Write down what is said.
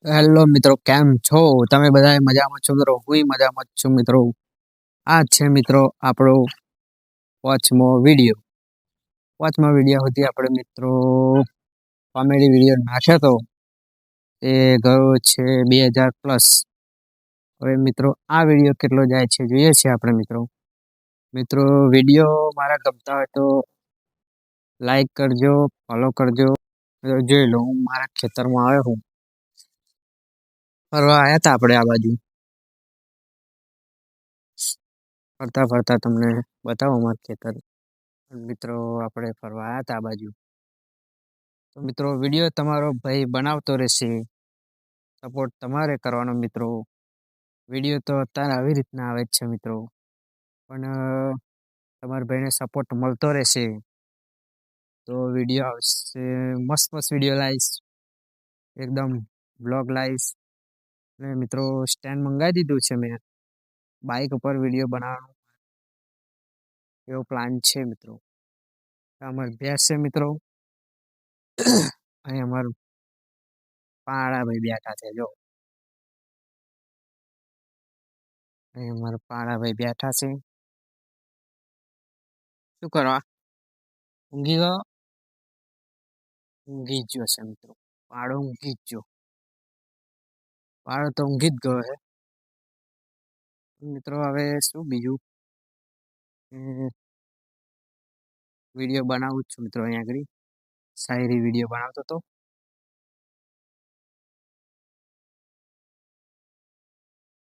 Hello મિત્રો, કેમ છો? તમે બધા મજામાં છો મિત્રો? હુંય મજામાં જ છું મિત્રો. આ છે મિત્રો આપણો વોચમો વિડીયો. વોચમાં વિડીયો હતી આપણે મિત્રો કોમેડી વિડીયો નાખ્યો તો એ ગયો છે 2000+. હવે મિત્રો આ વિડીયો કેટલો જાય છે જોઈએ છે આપણે મિત્રો. મિત્રો વિડીયો મારા ગમતા હોય તો લાઈક કરજો, ફોલો કરજો. જોઈ લો, હું મારા ખેતરમાં આવ્યો હું ફરવા આવ્યા હતા આપણે આ બાજુ. ફરતા ફરતા તમને બતાવો અમારું ખેતર. મિત્રો આપણે ફરવા આવ્યા હતા આ બાજુ. તો મિત્રો વિડીયો તમારો ભાઈ બનાવતો રહેશે, સપોર્ટ તમારે કરવાનો મિત્રો. વિડીયો તો અત્યારે આવી રીતના આવે જ છે મિત્રો, પણ તમારા ભાઈને સપોર્ટ મળતો રહેશે તો વિડીયો આવશે. મસ્ત મસ્ત વિડીયો લાવીશ, એકદમ બ્લોગ લાવીશ. અને મિત્રો સ્ટેન્ડ મંગાવી દીધું છે મેં, બાઇક ઉપર વિડીયો બનાવવાનો એવો પ્લાન છે મિત્રો. અમારે ભેંસ છે મિત્રો. અહીં અમારું પાડા ભાઈ બેઠા છે, જો અહીં અમારા પાડા ભાઈ બેઠા છે. શું કરવા? ઊંઘી ગયો? ઊંઘી જ ગયો છે મિત્રો. પાડો ઊંઘી જ ગયો. પાડો તો ઊંઘી જ ગયો છે મિત્રો. હવે શું બીજું વિડીયો બનાવું જ છું મિત્રો. અહીંયા આગળ શાયરી વિડીયો બનાવતો હતો.